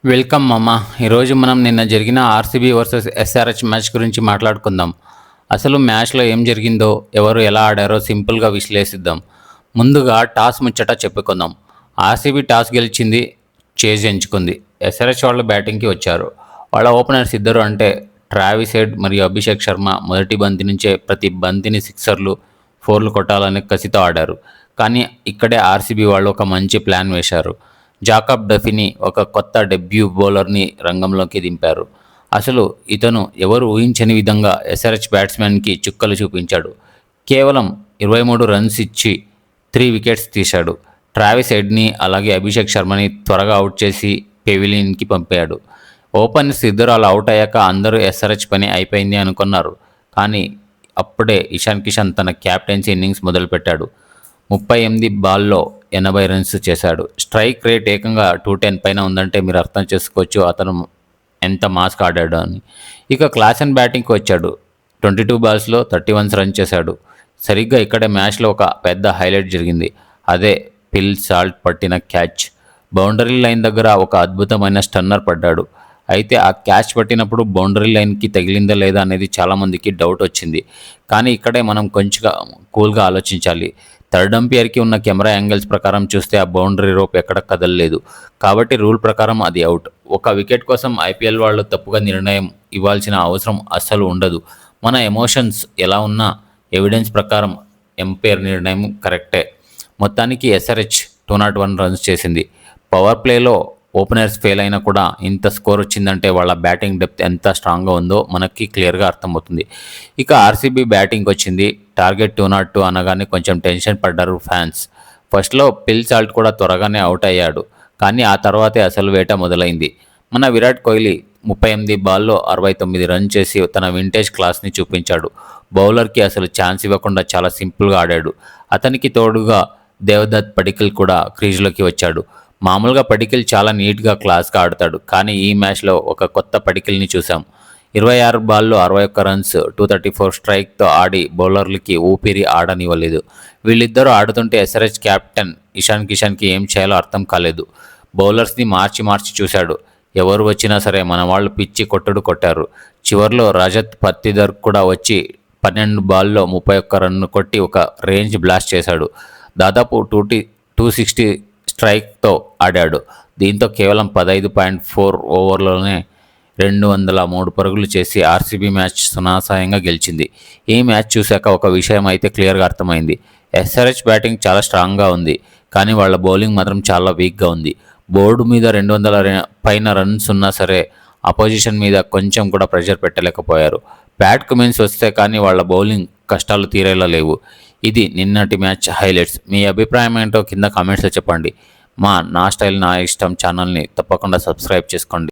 Welcome మామ. ఈరోజు మనం నిన్న జరిగిన ఆర్సీబీ వర్సెస్ ఎస్ఆర్హెచ్ మ్యాచ్ గురించి మాట్లాడుకుందాం. అసలు మ్యాచ్లో ఏం జరిగిందో, ఎవరు ఎలా ఆడారో సింపుల్గా విశ్లేషిద్దాం. ముందుగా టాస్ ముచ్చట చెప్పుకుందాం. ఆర్సీబీ టాస్ గెలిచింది, చేజ్ ఎంచుకుంది. ఎస్ఆర్హెచ్ వాళ్ళు బ్యాటింగ్కి వచ్చారు. వాళ్ళ ఓపెనర్స్ ఇద్దరు అంటే ట్రావిస్ హెడ్ మరియు అభిషేక్ శర్మ మొదటి బంతి నుంచే ప్రతి బంతిని సిక్సర్లు, ఫోర్లు కొట్టాలనే కసితో ఆడారు. కానీ ఇక్కడే ఆర్సీబీ వాళ్ళు ఒక మంచి ప్లాన్ వేశారు. జాకబ్ డఫీని ఒక కొత్త డెబ్యూ బౌలర్ని రంగంలోకి దింపారు. అసలు ఇతను ఎవరు ఊహించని విధంగా ఎస్ఆర్హెచ్ బ్యాట్స్మెన్కి చుక్కలు చూపించాడు. కేవలం 23 రన్స్ ఇచ్చి 3 వికెట్స్ తీశాడు. ట్రావిస్ హెడ్ని అలాగే అభిషేక్ శర్మని త్వరగా అవుట్ చేసి పెవిలియన్కి పంపాడు. ఓపెనర్స్ ఇద్దరు అలా అవుట్ అయ్యాక అందరూ ఎస్ఆర్హెచ్ పని అయిపోయింది అనుకున్నారు. కానీ అప్పుడే ఇషాన్ కిషన్ తన క్యాప్టెన్సీ ఇన్నింగ్స్ మొదలుపెట్టాడు. 38 బాల్లో 80 రన్స్ చేశాడు. స్ట్రైక్ రేట్ ఏకంగా 210 పైన ఉందంటే మీరు అర్థం చేసుకోవచ్చు అతను ఎంత మాస్క్ ఆడాడు అని. ఇక క్లాసెన్ బ్యాటింగ్కి వచ్చాడు. 22 బాల్స్లో 31 రన్స్ చేశాడు. సరిగ్గా ఇక్కడే మ్యాచ్లో ఒక పెద్ద హైలైట్ జరిగింది. అదే ఫిల్ సాల్ట్ పట్టిన క్యాచ్. బౌండరీ లైన్ దగ్గర ఒక అద్భుతమైన స్టన్నర్ పడ్డాడు. అయితే ఆ క్యాచ్ పట్టినప్పుడు బౌండరీ లైన్కి తగిలిందా లేదా అనేది చాలామందికి డౌట్ వచ్చింది. కానీ ఇక్కడే మనం కొంచెం కూల్గా ఆలోచించాలి. థర్డ్ అంపైర్కి ఉన్న కెమెరా యాంగిల్స్ ప్రకారం చూస్తే ఆ బౌండరీ రోప్ ఎక్కడ కదలలేదు. కాబట్టి రూల్ ప్రకారం అది అవుట్. ఒక వికెట్ కోసం ఐపీఎల్ వాళ్ళు తప్పుగా నిర్ణయం ఇవ్వాల్సిన అవసరం అస్సలు ఉండదు. మన ఎమోషన్స్ ఎలా ఉన్నా ఎవిడెన్స్ ప్రకారం ఎంపైర్ నిర్ణయం కరెక్టే. మొత్తానికి ఎస్ఆర్హెచ్ 201 రన్స్ చేసింది. పవర్ ప్లేలో ఓపెనర్స్ ఫెయిల్ అయినా కూడా ఇంత స్కోర్ వచ్చిందంటే వాళ్ళ బ్యాటింగ్ డెప్త్ ఎంత స్ట్రాంగ్గా ఉందో మనకి క్లియర్గా అర్థమవుతుంది. ఇక ఆర్సీబీ బ్యాటింగ్ వచ్చింది. టార్గెట్ 202 అనగానే కొంచెం టెన్షన్ పడ్డారు ఫ్యాన్స్. ఫస్ట్లో ఫిల్ సాల్ట్ కూడా త్వరగానే అవుట్ అయ్యాడు. కానీ ఆ తర్వాతే అసలు వేట మొదలైంది. మన విరాట్ కోహ్లీ 38 బాల్లో 69 రన్ చేసి తన వింటేజ్ క్లాస్ని చూపించాడు. బౌలర్కి అసలు ఛాన్స్ ఇవ్వకుండా చాలా సింపుల్గా ఆడాడు. అతనికి తోడుగా దేవదత్ పడికల్ కూడా క్రీజ్లోకి వచ్చాడు. మామూలుగా పడికల్ చాలా నీట్గా క్లాస్గా ఆడతాడు. కానీ ఈ మ్యాచ్లో ఒక కొత్త పడికల్ని చూసాం. 26 బాల్లో 61 రన్స్ 234 స్ట్రైక్తో ఆడి బౌలర్లకి ఊపిరి ఆడనివ్వలేదు. వీళ్ళిద్దరూ ఆడుతుంటే ఎస్ఆర్హెచ్ కెప్టెన్ ఇషాన్ కిషన్కి ఏం చేయాలో అర్థం కాలేదు. బౌలర్స్ని మార్చి చూశాడు. ఎవరు వచ్చినా సరే మన వాళ్ళు పిచ్చి కొట్టారు. చివర్లో రజత్ పత్తిదర్ కూడా వచ్చి 12 బాల్లో 31 రన్ను కొట్టి ఒక రేంజ్ బ్లాస్ట్ చేశాడు. దాదాపు 260 స్ట్రైక్తో ఆడాడు. దీంతో కేవలం 15.4 ఓవర్లోనే 203 పరుగులు చేసి ఆర్సీబీ మ్యాచ్ సునాయాసంగా గెలిచింది. ఈ మ్యాచ్ చూశాక ఒక విషయం అయితే క్లియర్గా అర్థమైంది. ఎస్ఆర్హెచ్ బ్యాటింగ్ చాలా స్ట్రాంగ్గా ఉంది. కానీ వాళ్ళ బౌలింగ్ మాత్రం చాలా వీక్గా ఉంది. బోర్డు మీద 200 పైన రన్స్ ఉన్నా సరే అపోజిషన్ మీద కొంచెం కూడా ప్రెషర్ పెట్టలేకపోయారు. ప్యాట్ కమిన్స్ వస్తే కానీ వాళ్ళ బౌలింగ్ కష్టాలు తీరేలా లేవు. ఇది నిన్నటి మ్యాచ్ హైలైట్స్. మీ అభిప్రాయం ఏంటో కింద కామెంట్స్లో చెప్పండి. నా స్టైల్ నా ఇష్టం ఛానల్ని తప్పకుండా సబ్స్క్రైబ్ చేసుకోండి.